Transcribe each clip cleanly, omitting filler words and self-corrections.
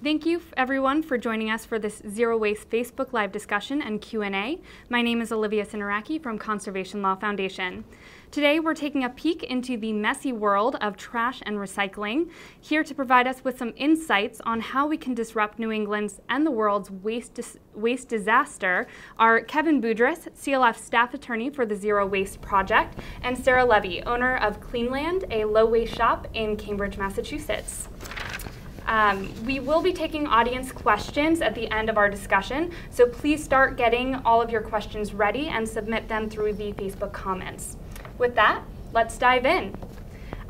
Thank you everyone for joining us for this Zero Waste Facebook Live discussion and Q&A. My name is Olivia Sinaraki from Conservation Law Foundation. Today we're taking a peek into the messy world of trash and recycling. Here to provide us with some insights on how we can disrupt New England's and the world's waste disaster are Kevin Boudris, CLF staff attorney for the Zero Waste Project, and Sarah Levy, owner of Cleanland, a low-waste shop in Cambridge, Massachusetts. We will be taking audience questions at the end of our discussion, so please start getting all of your questions ready and submit them through the Facebook comments. With that, let's dive in.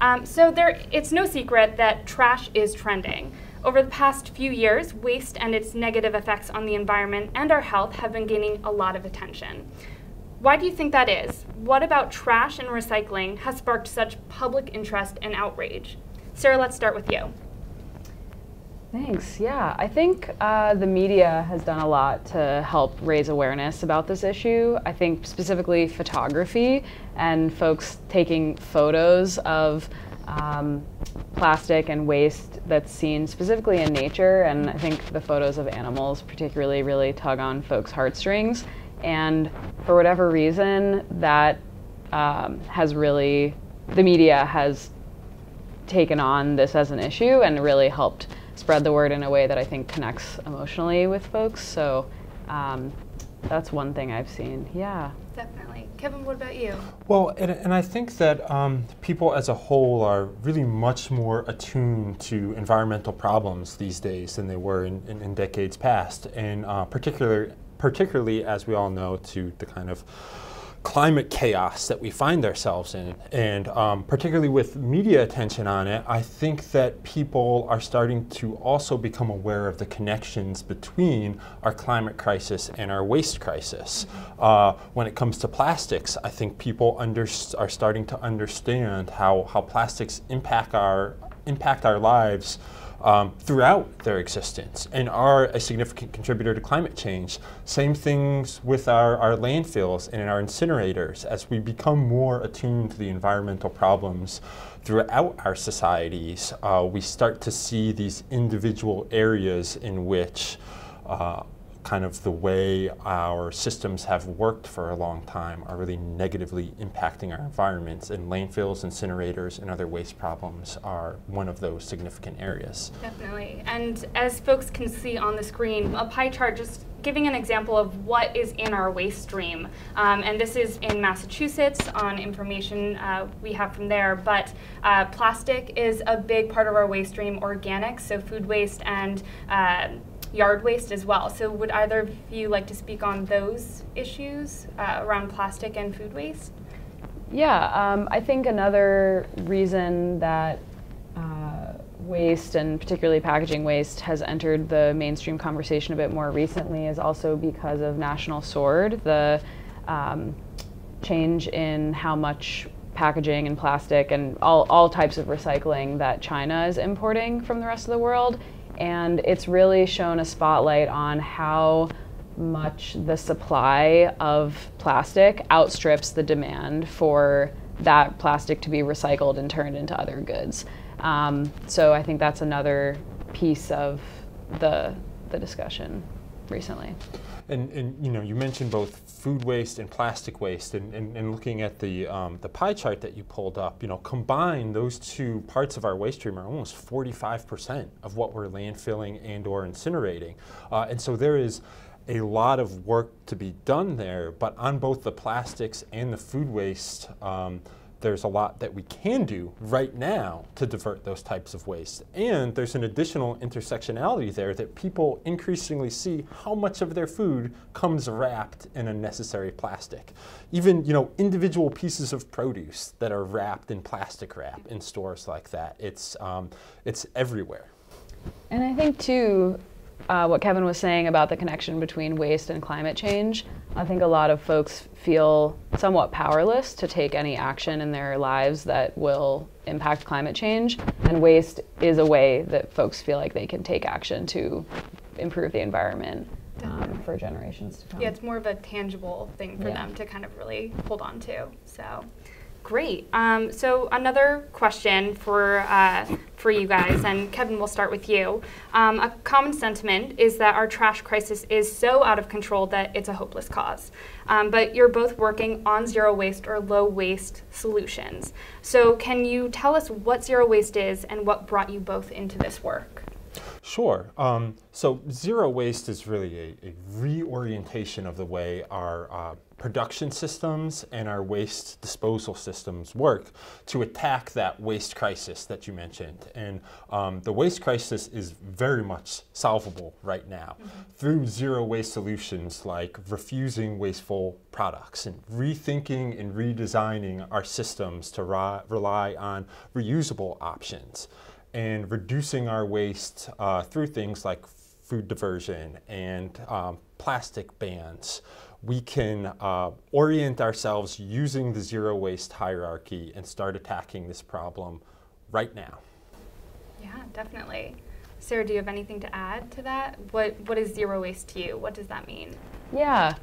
It's no secret that trash is trending. Over the past few years, waste and its negative effects on the environment and our health have been gaining a lot of attention. Why do you think that is? What about trash and recycling has sparked such public interest and outrage? Sarah, let's start with you. Thanks. Yeah, I think the media has done a lot to help raise awareness about this issue. I think specifically photography and folks taking photos of plastic and waste that's seen specifically in nature, and I think the photos of animals particularly really tug on folks' heartstrings. And for whatever reason, that the media has taken on this as an issue and really helped spread the word in a way that I think connects emotionally with folks. So that's one thing I've seen. Yeah. Definitely. Kevin, what about you? Well, and I think that people as a whole are really much more attuned to environmental problems these days than they were in decades past, and particularly, as we all know, to the kind of climate chaos that we find ourselves in, and particularly with media attention on it, I think that people are starting to also become aware of the connections between our climate crisis and our waste crisis. When it comes to plastics, I think people are starting to understand how plastics impact our lives throughout their existence and are a significant contributor to climate change. Same things with our landfills and our incinerators. As we become more attuned to the environmental problems throughout our societies, we start to see these individual areas in which kind of the way our systems have worked for a long time are really negatively impacting our environments, and landfills, incinerators, and other waste problems are one of those significant areas. Definitely. And as folks can see on the screen, a pie chart just giving an example of what is in our waste stream. And this is in Massachusetts on information we have from there, but plastic is a big part of our waste stream, organics, so food waste and yard waste as well. So would either of you like to speak on those issues around plastic and food waste? Yeah, I think another reason that waste, and particularly packaging waste, has entered the mainstream conversation a bit more recently is also because of National Sword, the change in how much packaging and plastic and all types of recycling that China is importing from the rest of the world. And it's really shown a spotlight on how much the supply of plastic outstrips the demand for that plastic to be recycled and turned into other goods. So I think that's another piece of the discussion recently. And you know, you mentioned both food waste and plastic waste, and looking at the pie chart that you pulled up, you know, combined, those two parts of our waste stream are almost 45% of what we're landfilling and or incinerating. And so there is a lot of work to be done there, but on both the plastics and the food waste, there's a lot that we can do right now to divert those types of waste. And there's an additional intersectionality there that people increasingly see how much of their food comes wrapped in unnecessary plastic. Even, you know, individual pieces of produce that are wrapped in plastic wrap in stores like that. It's everywhere. And I think too, what Kevin was saying about the connection between waste and climate change, I think a lot of folks feel somewhat powerless to take any action in their lives that will impact climate change, and waste is a way that folks feel like they can take action to improve the environment for generations to come. Yeah, it's more of a tangible thing for them to kind of really hold on to. So Great. So another question for you guys, and Kevin, we'll start with you. A common sentiment is that our trash crisis is so out of control that it's a hopeless cause. But you're both working on zero waste or low waste solutions. So can you tell us what zero waste is and what brought you both into this work? Sure. So zero waste is really a reorientation of the way our production systems and our waste disposal systems work to attack that waste crisis that you mentioned. And the waste crisis is very much solvable right now through zero waste solutions like refusing wasteful products and rethinking and redesigning our systems to rely on reusable options, and reducing our waste through things like food diversion and plastic bans. We can orient ourselves using the zero waste hierarchy and start attacking this problem right now. Yeah, definitely. Sarah, do you have anything to add to that? What is zero waste to you? What does that mean? Yeah.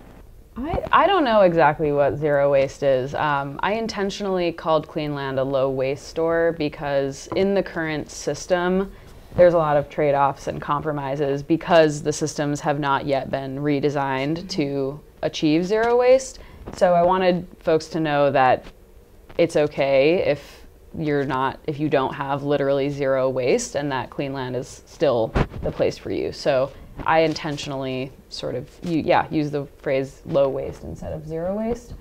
I don't know exactly what zero waste is. I intentionally called Cleanland a low waste store because in the current system, there's a lot of trade-offs and compromises because the systems have not yet been redesigned to achieve zero waste. So I wanted folks to know that it's okay if you don't have literally zero waste, and that Cleanland is still the place for you. So I intentionally sort of use the phrase low waste instead of zero waste,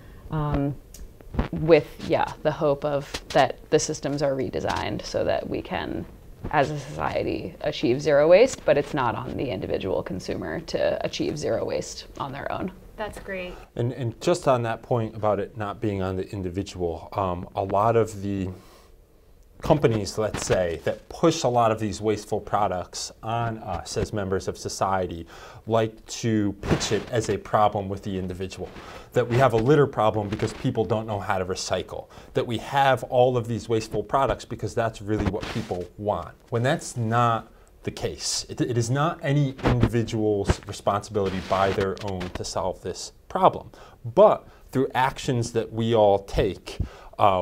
with the hope of that the systems are redesigned so that we can, as a society, achieve zero waste, but it's not on the individual consumer to achieve zero waste on their own. That's great. And just on that point about it not being on the individual, a lot of the companies, let's say, that push a lot of these wasteful products on us as members of society like to pitch it as a problem with the individual. That we have a litter problem because people don't know how to recycle. That we have all of these wasteful products because that's really what people want. When that's not the case. It is not any individual's responsibility by their own to solve this problem. But through actions that we all take,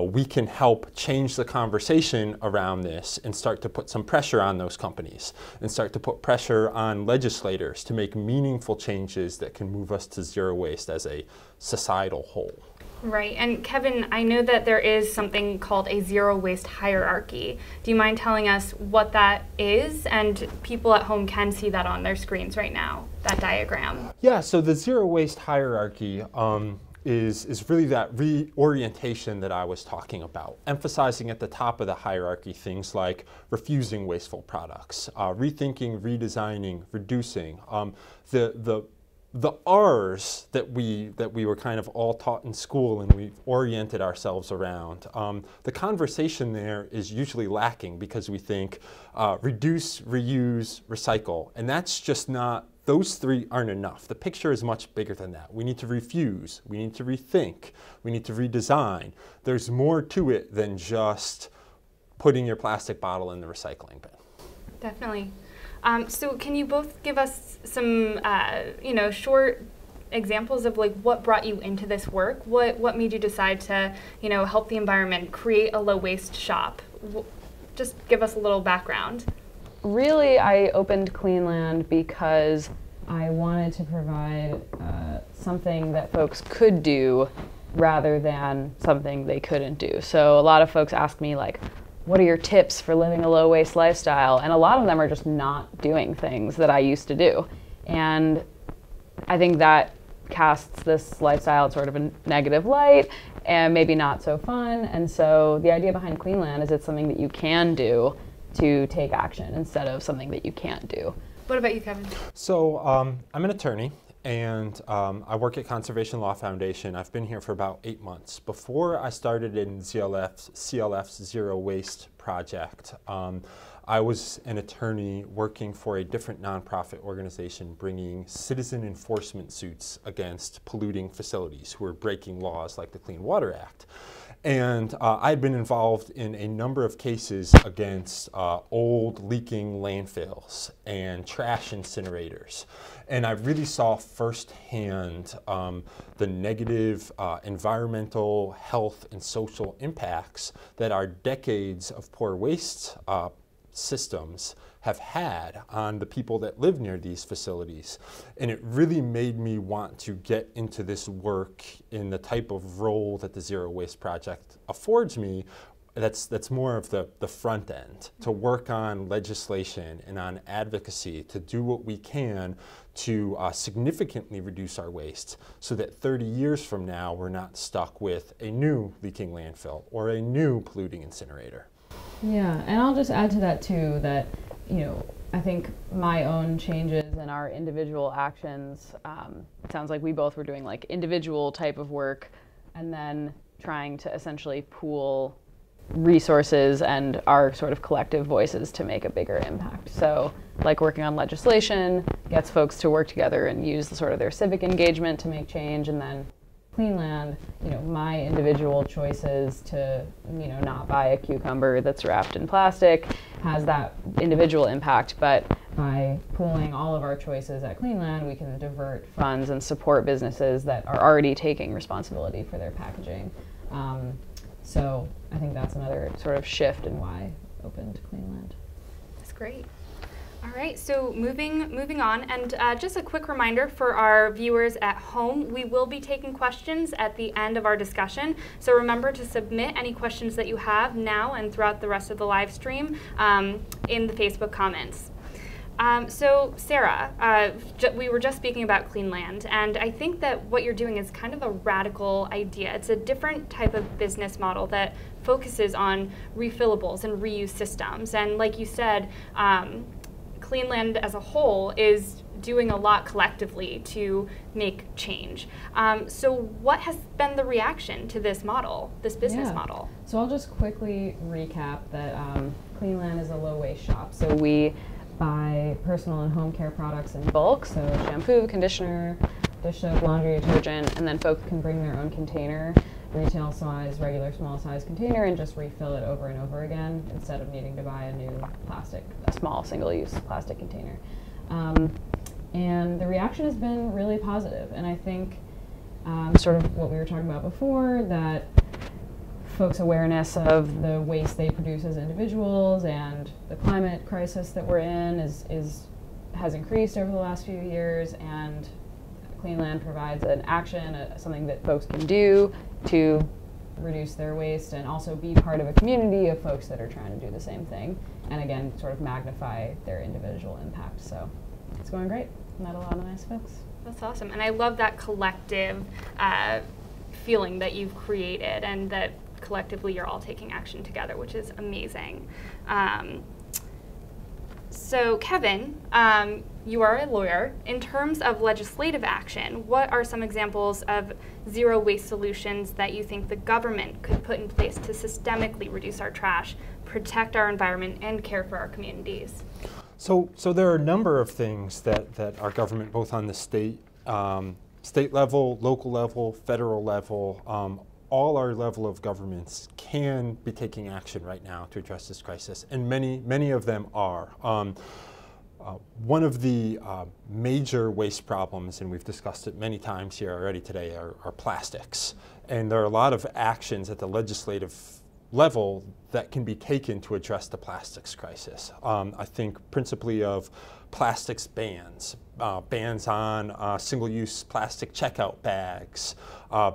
we can help change the conversation around this and start to put some pressure on those companies and start to put pressure on legislators to make meaningful changes that can move us to zero waste as a societal whole. Right. And Kevin, I know that there is something called a zero waste hierarchy. Do you mind telling us what that is? And people at home can see that on their screens right now, that diagram. Yeah, so the zero waste hierarchy is really that reorientation that I was talking about, emphasizing at the top of the hierarchy things like refusing wasteful products, rethinking, redesigning, reducing. The R's that we were kind of all taught in school and we've oriented ourselves around, the conversation there is usually lacking because we think reduce, reuse, recycle, and that's just not, those three aren't enough. The picture is much bigger than that. We need to refuse, we need to rethink, we need to redesign. There's more to it than just putting your plastic bottle in the recycling bin. Definitely. So can you both give us some, short examples of like what brought you into this work? What made you decide to, help the environment, create a low waste shop? Just give us a little background. Really, I opened Cleanland because I wanted to provide something that folks could do rather than something they couldn't do. So a lot of folks ask me like, what are your tips for living a low waste lifestyle? And a lot of them are just not doing things that I used to do. And I think that casts this lifestyle in sort of a negative light and maybe not so fun. And so the idea behind Cleanland is it's something that you can do to take action instead of something that you can't do. What about you, Kevin? So I'm an attorney. And I work at Conservation Law Foundation. I've been here for about 8 months. Before I started in CLF's Zero Waste Project, I was an attorney working for a different nonprofit organization bringing citizen enforcement suits against polluting facilities who were breaking laws like the Clean Water Act. And I'd been involved in a number of cases against old leaking landfills and trash incinerators. And I really saw firsthand the negative environmental, health, and social impacts that our decades of poor waste systems have had on the people that live near these facilities. And it really made me want to get into this work in the type of role that the Zero Waste Project affords me. That's more of the front end, to work on legislation and on advocacy, to do what we can to significantly reduce our waste so that 30 years from now we're not stuck with a new leaking landfill or a new polluting incinerator. Yeah, and I'll just add to that too that, I think my own changes and our individual actions, it sounds like we both were doing like individual type of work and then trying to essentially pool resources and our sort of collective voices to make a bigger impact. So like working on legislation gets folks to work together and use sort of their civic engagement to make change, and then Cleanland, my individual choices to, not buy a cucumber that's wrapped in plastic has that individual impact, but by pooling all of our choices at Cleanland, we can divert funds and support businesses that are already taking responsibility for their packaging. So I think that's another sort of shift in why I opened Cleanland. That's great. All right, so moving on, and just a quick reminder for our viewers at home, we will be taking questions at the end of our discussion. So remember to submit any questions that you have now and throughout the rest of the live stream in the Facebook comments. So Sarah, we were just speaking about Cleanland, and I think that what you're doing is kind of a radical idea. It's a different type of business model that focuses on refillables and reuse systems. And like you said, Cleanland as a whole is doing a lot collectively to make change. So what has been the reaction to this model, this business model? So I'll just quickly recap that Cleanland is a low waste shop. So we buy personal and home care products in bulk, so shampoo, conditioner, dish soap, laundry detergent, and then folks can bring their own container, retail size, regular small size container, and just refill it over and over again instead of needing to buy a new a small single-use plastic container. And the reaction has been really positive, and I think sort of what we were talking about before, that folks' awareness of the waste they produce as individuals and the climate crisis that we're in has increased over the last few years, and Cleanland provides an action, something that folks can do to reduce their waste and also be part of a community of folks that are trying to do the same thing, and again, sort of magnify their individual impact. So it's going great. Met a lot of nice folks. That's awesome, and I love that collective feeling that you've created, and that collectively you're all taking action together, which is amazing. So Kevin, you are a lawyer. In terms of legislative action, what are some examples of zero waste solutions that you think the government could put in place to systemically reduce our trash, protect our environment, and care for our communities? So there are a number of things that our government, both on the state level, local level, federal level, all our level of governments can be taking action right now to address this crisis, and many of them are. One of the major waste problems, and we've discussed it many times here already today, are plastics. And there are a lot of actions at the legislative level that can be taken to address the plastics crisis. I think principally of plastics bans, bans on single-use plastic checkout bags,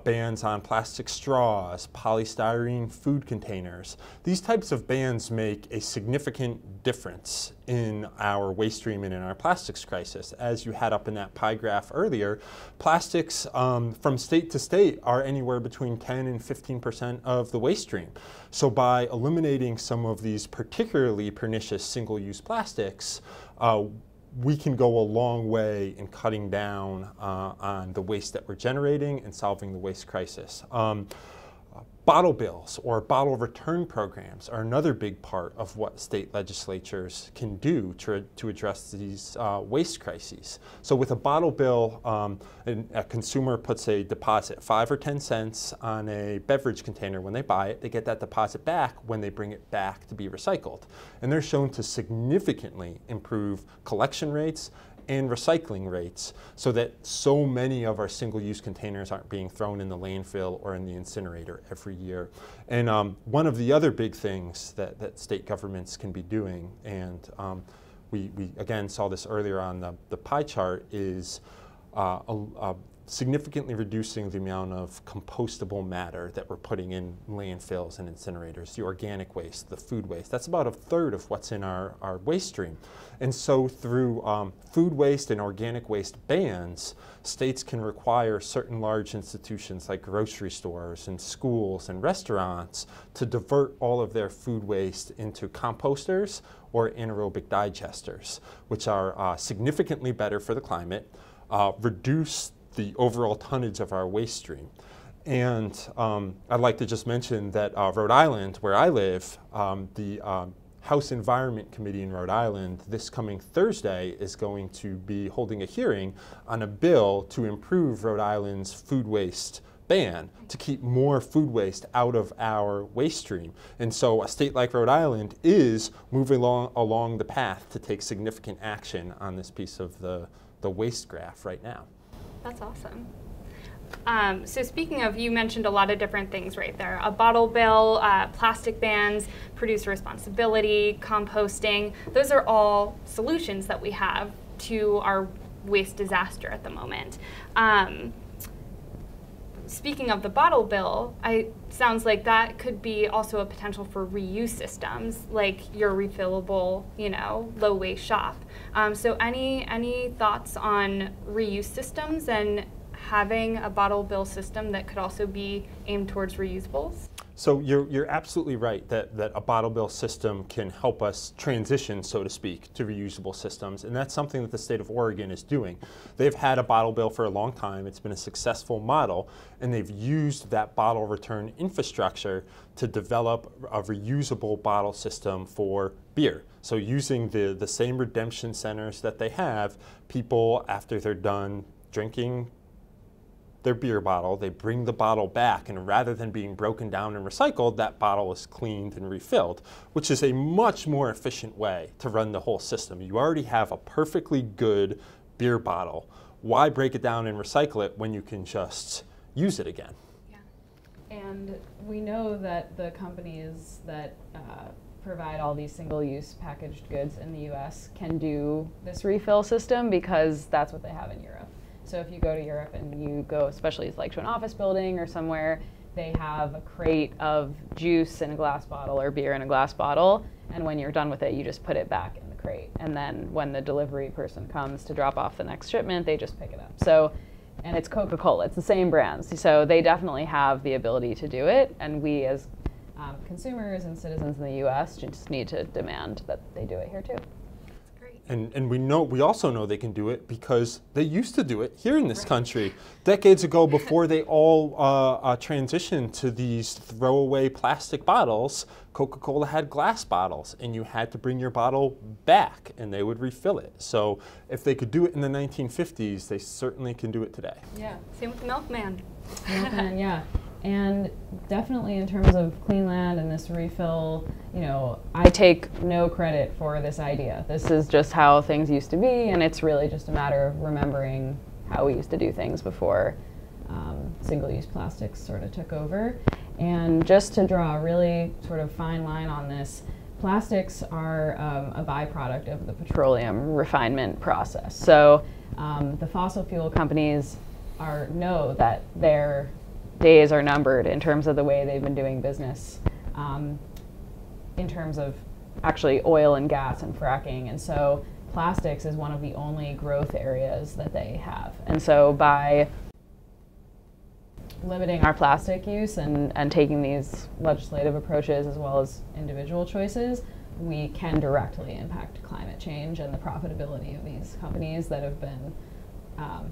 bans on plastic straws, polystyrene food containers. These types of bans make a significant difference in our waste stream and in our plastics crisis. As you had up in that pie graph earlier, plastics from state to state are anywhere between 10 and 15% of the waste stream. So by eliminating some of these particularly pernicious single-use plastics, we can go a long way in cutting down on the waste that we're generating and solving the waste crisis. Bottle bills or bottle return programs are another big part of what state legislatures can do to address these waste crises. So with a bottle bill, a consumer puts a deposit, 5 or 10 cents, on a beverage container when they buy it. They get that deposit back when they bring it back to be recycled. And they're shown to significantly improve collection rates and recycling rates, so that so many of our single-use containers aren't being thrown in the landfill or in the incinerator every year. And one of the other big things that state governments can be doing, and we again saw this earlier on the pie chart, is significantly reducing the amount of compostable matter that we're putting in landfills and incinerators, the organic waste, the food waste. That's about 1/3 of what's in our waste stream. And so through food waste and organic waste bans, states can require certain large institutions like grocery stores and schools and restaurants to divert all of their food waste into composters or anaerobic digesters, which are significantly better for the climate, reduce the overall tonnage of our waste stream. And I'd like to just mention that Rhode Island, where I live, the House Environment Committee in Rhode Island this coming Thursday is going to be holding a hearing on a bill to improve Rhode Island's food waste ban, to keep more food waste out of our waste stream. And so a state like Rhode Island is moving along the path to take significant action on this piece of the waste graph right now. That's awesome. So speaking of, you mentioned a lot of different things right there. A bottle bill, plastic bans, producer responsibility, composting. Those are all solutions that we have to our waste disaster at the moment. Speaking of the bottle bill, sounds like that could be also a potential for reuse systems, like your refillable, low waste shop. So any thoughts on reuse systems and having a bottle bill system that could also be aimed towards reusables? So you're absolutely right that a bottle bill system can help us transition, so to speak, to reusable systems, and that's something that the state of Oregon is doing. They've had a bottle bill for a long time. It's been a successful model, and they've used that bottle return infrastructure to develop a reusable bottle system for beer. So using the same redemption centers that they have, people, after they're done drinking their beer bottle, they bring the bottle back, and rather than being broken down and recycled, that bottle is cleaned and refilled, which is a much more efficient way to run the whole system. You already have a perfectly good beer bottle. Why break it down and recycle it when you can just use it again? Yeah. And we know that the companies that provide all these single-use packaged goods in the US can do this refill system because that's what they have in Europe. So if you go to Europe and you go, especially like to an office building or somewhere, they have a crate of juice in a glass bottle or beer in a glass bottle, and when you're done with it, you just put it back in the crate. And then when the delivery person comes to drop off the next shipment, they just pick it up. So, and it's Coca-Cola, it's the same brands. So they definitely have the ability to do it, and we as consumers and citizens in the US just need to demand that they do it here too. And we also know they can do it because they used to do it here in this country. Decades ago, before they all transitioned to these throwaway plastic bottles, Coca-Cola had glass bottles, and you had to bring your bottle back, and they would refill it. So if they could do it in the 1950s, they certainly can do it today. Yeah, same with the milkman. Milkman, yeah. And definitely in terms of clean land and this refill, I take no credit for this idea. This is just how things used to be, and it's really just a matter of remembering how we used to do things before single-use plastics sort of took over. And just to draw a really sort of fine line on this, plastics are a byproduct of the petroleum refinement process. So the fossil fuel companies know that their days are numbered in terms of the way they've been doing business, in terms of actually oil and gas and fracking. And so plastics is one of the only growth areas that they have. And so by limiting our plastic use and taking these legislative approaches as well as individual choices, we can directly impact climate change and the profitability of these companies that have been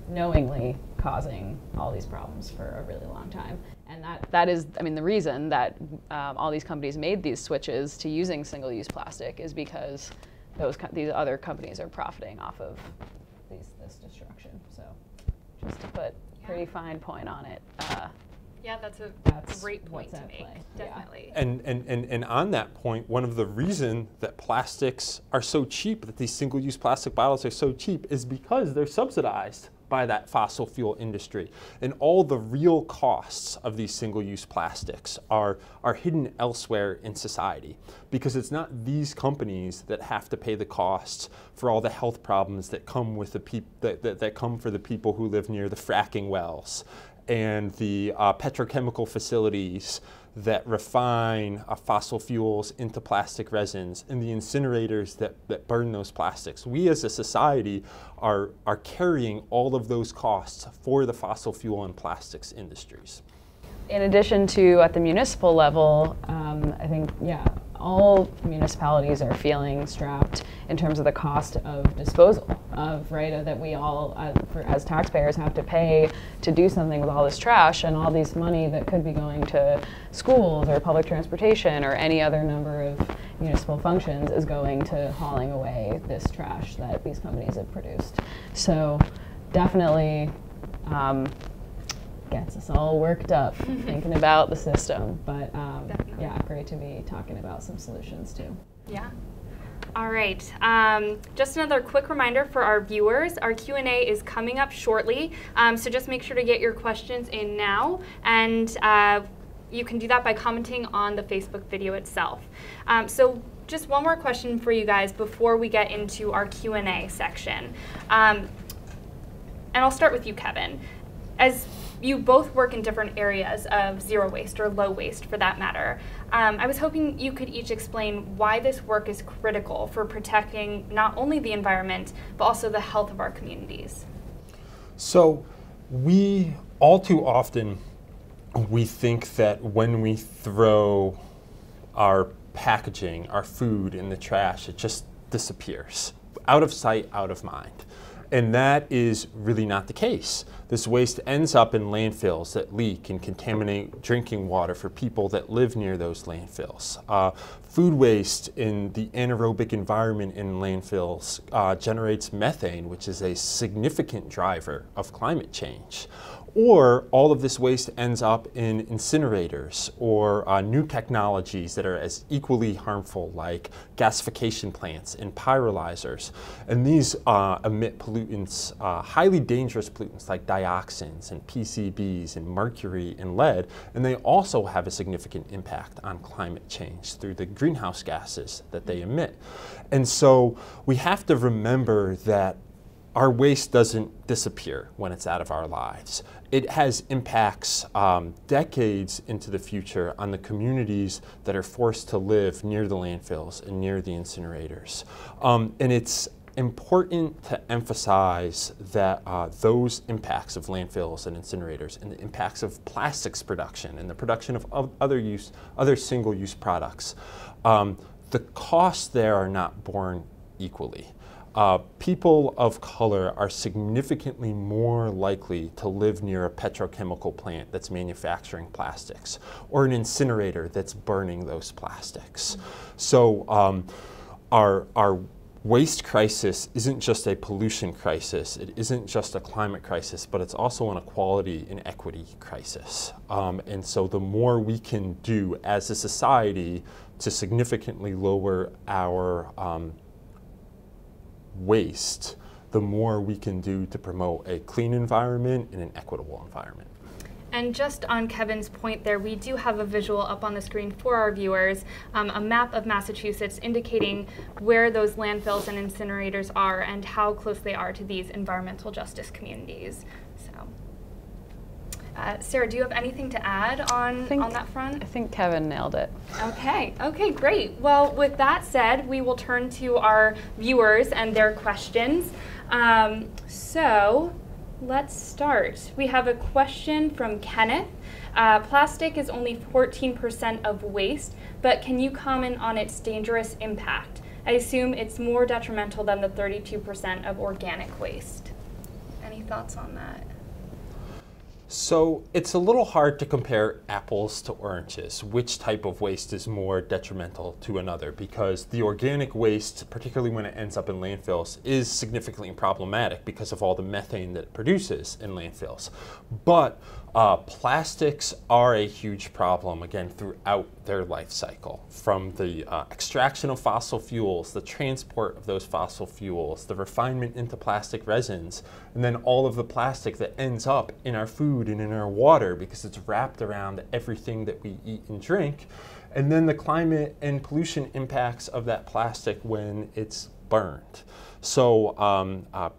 knowingly causing all these problems for a really long time. And that is, I mean, the reason that all these companies made these switches to using single-use plastic is because these other companies are profiting off of this destruction. So just to put a pretty fine point on it. Yeah, that's a great point to make. Play. Definitely. Yeah. And on that point, one of the reasons that plastics are so cheap, that these single-use plastic bottles are so cheap, is because they're subsidized by that fossil fuel industry. And all the real costs of these single-use plastics are hidden elsewhere in society, because it's not these companies that have to pay the costs for all the health problems that come with that come for the people who live near the fracking wells and the petrochemical facilities that refine fossil fuels into plastic resins, and the incinerators that burn those plastics. We as a society are carrying all of those costs for the fossil fuel and plastics industries. In addition to at the municipal level, I think, yeah, all municipalities are feeling strapped in terms of the cost of disposal of, right, that we all, as taxpayers, have to pay to do something with all this trash, and all this money that could be going to schools or public transportation or any other number of municipal functions is going to hauling away this trash that these companies have produced. So definitely gets us all worked up thinking about the system, but yeah, great to be talking about some solutions too. Yeah. All right. Just another quick reminder for our viewers, our Q&A is coming up shortly, so just make sure to get your questions in now, and you can do that by commenting on the Facebook video itself. So just one more question for you guys before we get into our Q&A section. And I'll start with you, Kevin. As you both work in different areas of zero waste, or low waste for that matter, I was hoping you could each explain why this work is critical for protecting not only the environment, but also the health of our communities. So we, all too often, we think that when we throw our packaging, our food in the trash, it just disappears. Out of sight, out of mind. And that is really not the case. This waste ends up in landfills that leak and contaminate drinking water for people that live near those landfills. Food waste in the anaerobic environment in landfills generates methane, which is a significant driver of climate change. Or all of this waste ends up in incinerators or new technologies that are as equally harmful, like gasification plants and pyrolyzers. And these emit pollutants, highly dangerous pollutants like dioxins and PCBs and mercury and lead. And they also have a significant impact on climate change through the greenhouse gases that they emit. And so we have to remember that our waste doesn't disappear when it's out of our lives. It has impacts decades into the future on the communities that are forced to live near the landfills and near the incinerators. And it's important to emphasize that those impacts of landfills and incinerators, and the impacts of plastics production and the production of other single-use products, the costs there are not borne equally. People of color are significantly more likely to live near a petrochemical plant that's manufacturing plastics, or an incinerator that's burning those plastics. So our waste crisis isn't just a pollution crisis, it isn't just a climate crisis, but it's also an equality and equity crisis. And so the more we can do as a society to significantly lower our waste, the more we can do to promote a clean environment and an equitable environment. And just on Kevin's point there, we do have a visual up on the screen for our viewers, a map of Massachusetts indicating where those landfills and incinerators are and how close they are to these environmental justice communities. So, Sarah, do you have anything to add on that front? I think Kevin nailed it. Okay, great. Well, with that said, we will turn to our viewers and their questions. So let's start. We have a question from Kenneth. Plastic is only 14% of waste, but can you comment on its dangerous impact? I assume it's more detrimental than the 32% of organic waste. Any thoughts on that? So it's a little hard to compare apples to oranges, which type of waste is more detrimental to another, because the organic waste, particularly when it ends up in landfills, is significantly problematic because of all the methane that it produces in landfills. But plastics are a huge problem, again, throughout their life cycle, from the extraction of fossil fuels, the transport of those fossil fuels, the refinement into plastic resins, and then all of the plastic that ends up in our food and in our water because it's wrapped around everything that we eat and drink, and then the climate and pollution impacts of that plastic when it's burned. So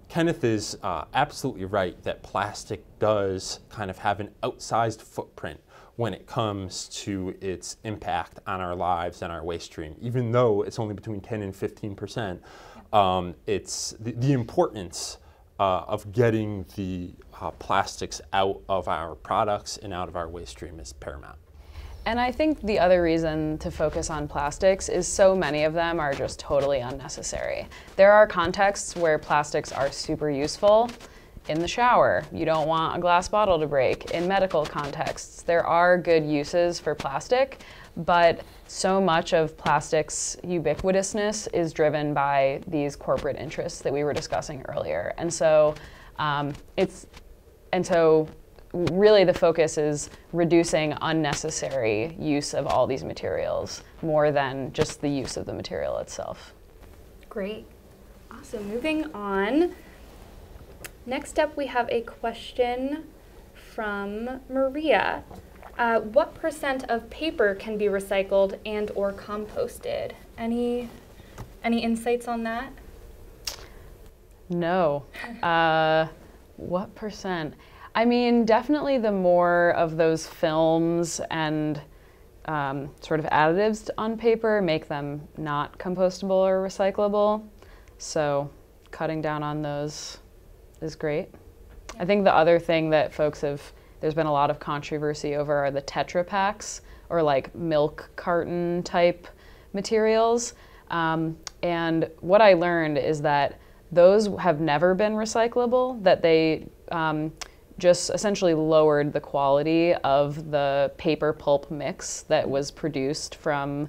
Kenneth is absolutely right that plastic does kind of have an outsized footprint when it comes to its impact on our lives and our waste stream. Even though it's only between 10 and 15%, it's the importance of getting the plastics out of our products and out of our waste stream is paramount. And I think the other reason to focus on plastics is so many of them are just totally unnecessary. There are contexts where plastics are super useful. In the shower, you don't want a glass bottle to break. In medical contexts, there are good uses for plastic, but so much of plastic's ubiquitousness is driven by these corporate interests that we were discussing earlier. And so really the focus is reducing unnecessary use of all these materials more than just the use of the material itself. Great. Awesome. Moving on. Next up, we have a question from Maria. What % of paper can be recycled and or composted? Any insights on that? No. What %? I mean, definitely the more of those films and sort of additives on paper make them not compostable or recyclable. So cutting down on those is great. I think the other thing that there's been a lot of controversy over are the Tetra Paks, or like milk carton type materials. And what I learned is that those have never been recyclable, that they just essentially lowered the quality of the paper pulp mix that was produced from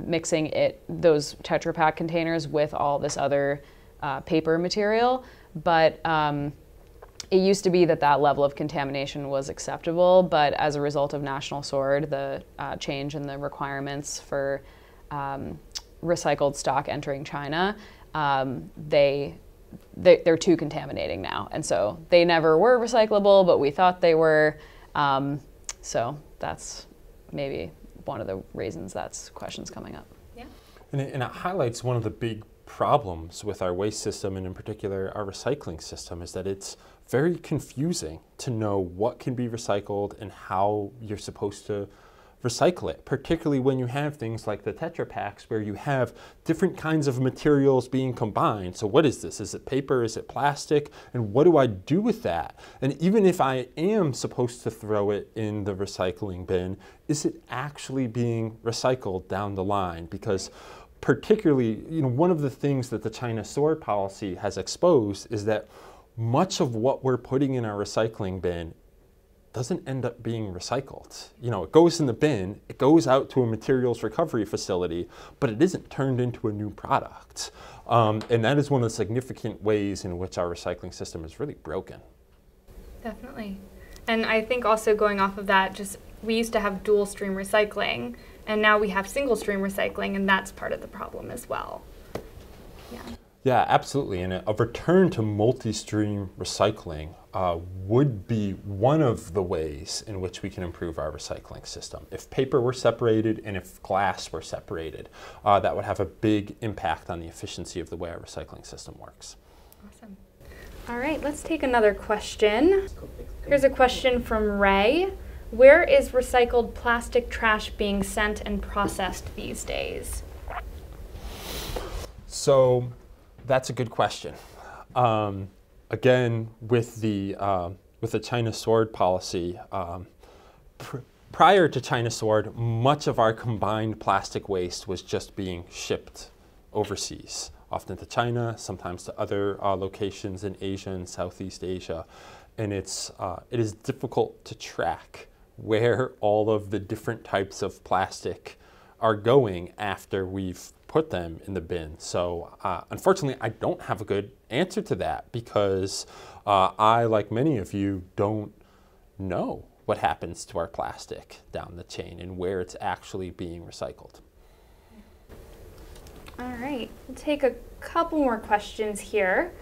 mixing those Tetra Pak containers with all this other paper material. But it used to be that level of contamination was acceptable, but as a result of National Sword, the change in the requirements for recycled stock entering China, they're too contaminating now. And so they never were recyclable, but we thought they were. So that's maybe one of the reasons that's questions coming up. Yeah. And it highlights one of the big problems with our waste system, and in particular our recycling system, is that it's very confusing to know what can be recycled and how you're supposed to recycle it, particularly when you have things like the Tetra Paks where you have different kinds of materials being combined. So what is this? Is it paper? Is it plastic? And what do I do with that? And even if I am supposed to throw it in the recycling bin, is it actually being recycled down the line? Because particularly, one of the things that the China sword policy has exposed is that much of what we're putting in our recycling bin doesn't end up being recycled. It goes in the bin, it goes out to a materials recovery facility, but it isn't turned into a new product. And that is one of the significant ways in which our recycling system is really broken. Definitely. And I think also going off of that, we used to have dual stream recycling, and now we have single stream recycling, and that's part of the problem as well. Yeah. Yeah, absolutely. And a return to multi-stream recycling would be one of the ways in which we can improve our recycling system. If paper were separated and if glass were separated, that would have a big impact on the efficiency of the way our recycling system works. Awesome. All right, let's take another question. Here's a question from Ray. Where is recycled plastic trash being sent and processed these days? So that's a good question. Again, with the China sword policy, prior to China sword, much of our combined plastic waste was just being shipped overseas. often to China, sometimes to other locations in Asia and Southeast Asia. And it is difficult to track where all of the different types of plastic are going after we've put them in the bin. So unfortunately, I don't have a good answer to that because I, like many of you, don't know what happens to our plastic down the chain and where it's actually being recycled. All right, we'll take a couple more questions here.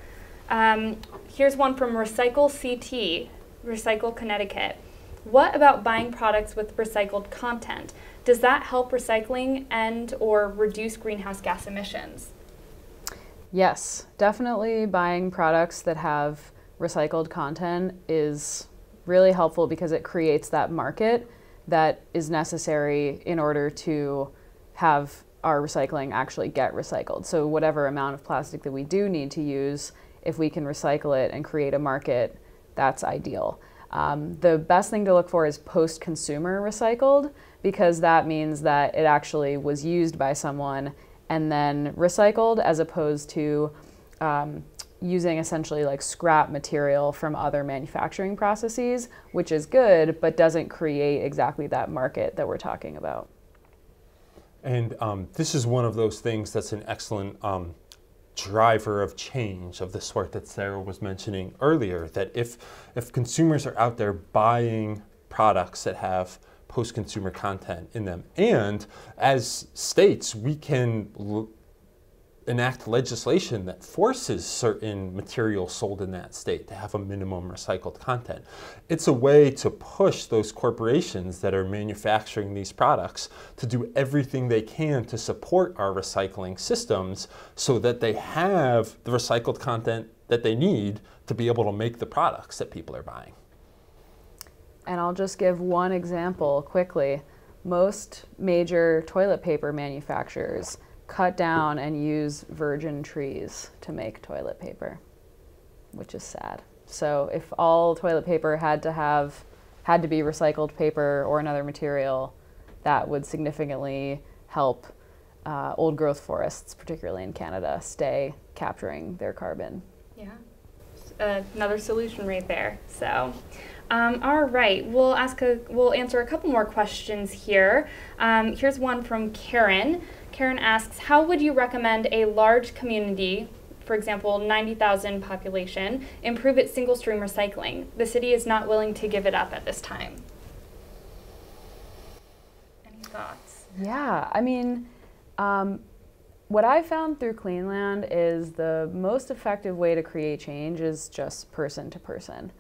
Here's one from Recycle CT, Recycle Connecticut. What about buying products with recycled content? Does that help recycling and or reduce greenhouse gas emissions? Yes, definitely buying products that have recycled content is really helpful because it creates that market that is necessary in order to have our recycling actually get recycled. So whatever amount of plastic that we do need to use, if we can recycle it and create a market, that's ideal. The best thing to look for is post-consumer recycled, because that means that it actually was used by someone and then recycled, as opposed to using essentially like scrap material from other manufacturing processes, which is good, but doesn't create exactly that market that we're talking about. And this is one of those things that's an excellent driver of change of the sort that Sarah was mentioning earlier, that if consumers are out there buying products that have post-consumer content in them, and as states, we can enact legislation that forces certain materials sold in that state to have a minimum recycled content. It's a way to push those corporations that are manufacturing these products to do everything they can to support our recycling systems so that they have the recycled content that they need to be able to make the products that people are buying. And I'll just give one example quickly. Most major toilet paper manufacturers cut down and use virgin trees to make toilet paper, which is sad. So if all toilet paper had to be recycled paper or another material, that would significantly help old growth forests, particularly in Canada, stay capturing their carbon. Yeah, another solution right there. So, all right, we'll answer a couple more questions here. Here's one from Karen. Karen asks, how would you recommend a large community, for example, 90,000 population, improve its single stream recycling? The city is not willing to give it up at this time. Any thoughts? Yeah, I mean, what I found through Cleanland is the most effective way to create change is just person to person.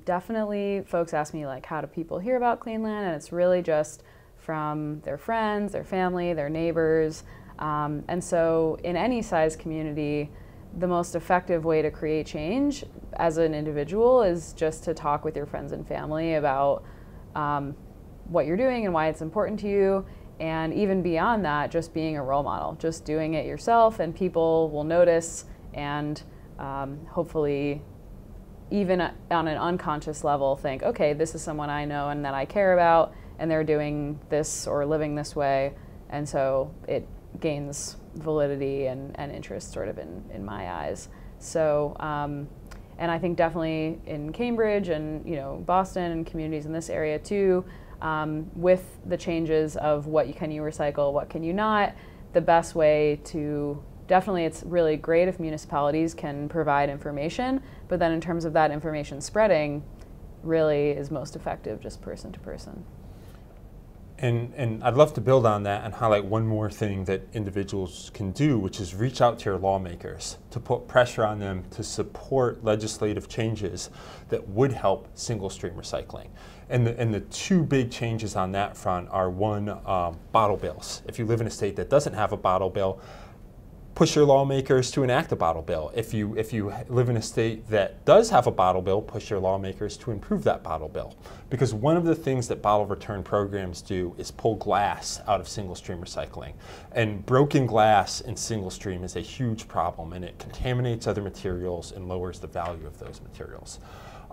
Definitely folks ask me like, how do people hear about Cleanland? And it's really just from their friends, their family, their neighbors. And so in any size community, the most effective way to create change as an individual is just to talk with your friends and family about what you're doing and why it's important to you. And even beyond that, just being a role model, just doing it yourself, and people will notice, and hopefully even on an unconscious level think, okay, this is someone I know and that I care about, and they're doing this or living this way, and so it gains validity and interest sort of in my eyes. So, and I think definitely in Cambridge and Boston and communities in this area too, with the changes of what can you recycle, what can you not, the best way to definitely, it's really great if municipalities can provide information, but then in terms of that information spreading, really is most effective just person to person. And I'd love to build on that and highlight one more thing that individuals can do, which is reach out to your lawmakers to put pressure on them to support legislative changes that would help single stream recycling. And the two big changes on that front are one, bottle bills. If you live in a state that doesn't have a bottle bill, push your lawmakers to enact a bottle bill. If you live in a state that does have a bottle bill, push your lawmakers to improve that bottle bill. Because one of the things that bottle return programs do is pull glass out of single stream recycling. And broken glass in single stream is a huge problem, and it contaminates other materials and lowers the value of those materials.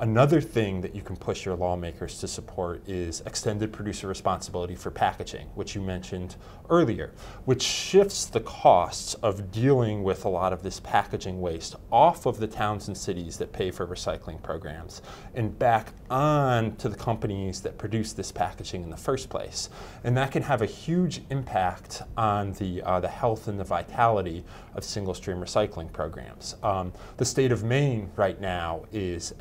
Another thing that you can push your lawmakers to support is extended producer responsibility for packaging, which you mentioned earlier, which shifts the costs of dealing with a lot of this packaging waste off of the towns and cities that pay for recycling programs and back on to the companies that produce this packaging in the first place. And that can have a huge impact on the health and the vitality of single-stream recycling programs. The state of Maine right now is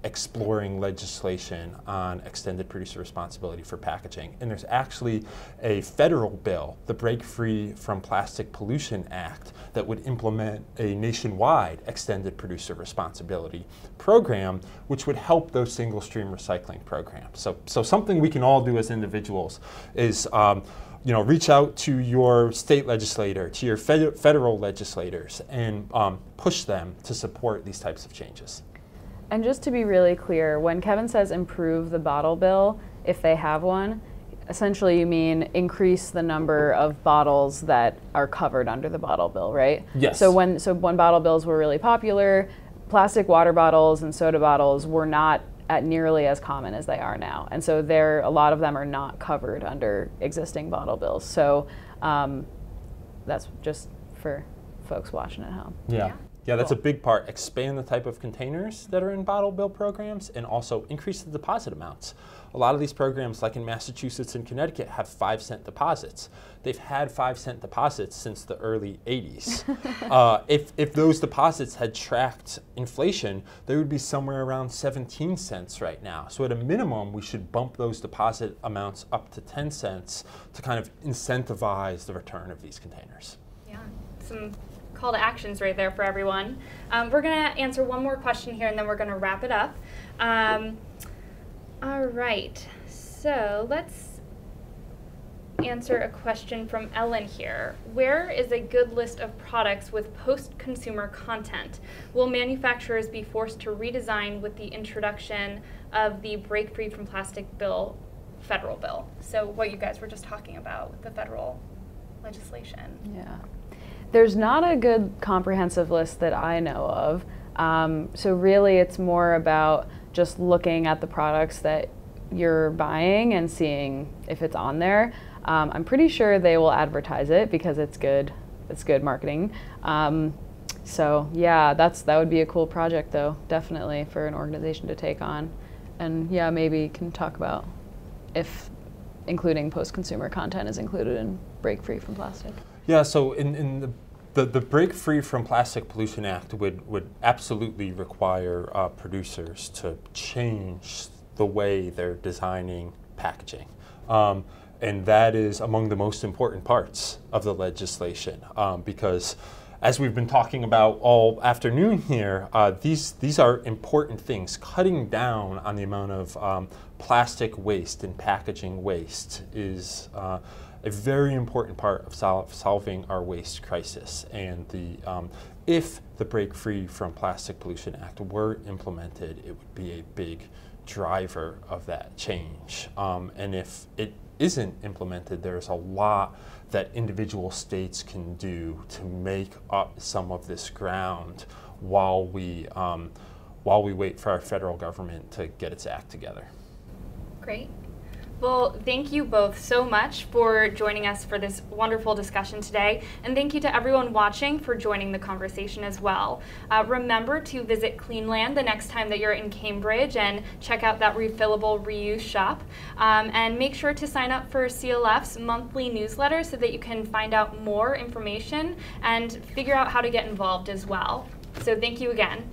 exploring legislation on extended producer responsibility for packaging. And there's actually a federal bill, the Break Free from Plastic Pollution Act, that would implement a nationwide extended producer responsibility program, which would help those single-stream recycling programs. So something we can all do as individuals is reach out to your state legislator, to your federal legislators, and push them to support these types of changes. And just to be really clear, when Kevin says improve the bottle bill, if they have one, essentially you mean increase the number of bottles that are covered under the bottle bill, right? Yes. So when bottle bills were really popular, plastic water bottles and soda bottles were not at nearly as common as they are now. And so a lot of them are not covered under existing bottle bills. So that's just for folks watching at home. Yeah, that's a big part. Expand the type of containers that are in bottle bill programs and also increase the deposit amounts. A lot of these programs, like in Massachusetts and Connecticut, have 5-cent deposits. They've had 5-cent deposits since the early 80s. If those deposits had tracked inflation, they would be somewhere around 17 cents right now. So at a minimum, we should bump those deposit amounts up to 10 cents to kind of incentivize the return of these containers. Yeah, some call to actions right there for everyone. We're going to answer one more question here and then we're going to wrap it up. All right, so let's answer a question from Ellen here. Where is a good list of products with post-consumer content? Will manufacturers be forced to redesign with the introduction of the Break Free from Plastic bill, federal bill? So what you guys were just talking about with the federal legislation. Yeah. There's not a good comprehensive list that I know of. So really it's more about just looking at the products that you're buying and seeing if it's on there. I'm pretty sure they will advertise it because it's good marketing. So yeah, that would be a cool project though, definitely for an organization to take on. And yeah, maybe can talk about if including post-consumer content is included in Break Free from Plastic. Yeah, so in the Break Free from Plastic Pollution Act would absolutely require producers to change the way they're designing packaging. And that is among the most important parts of the legislation because as we've been talking about all afternoon here, these are important things. Cutting down on the amount of plastic waste and packaging waste is a very important part of solving our waste crisis. And if the Break Free from Plastic Pollution Act were implemented, it would be a big driver of that change. And if it isn't implemented, there's a lot that individual states can do to make up some of this ground while we wait for our federal government to get its act together. Great. Well, thank you both so much for joining us for this wonderful discussion today, and thank you to everyone watching for joining the conversation as well. Remember to visit Cleanland the next time that you're in Cambridge and check out that refillable reuse shop, and make sure to sign up for CLF's monthly newsletter so that you can find out more information and figure out how to get involved as well. So thank you again.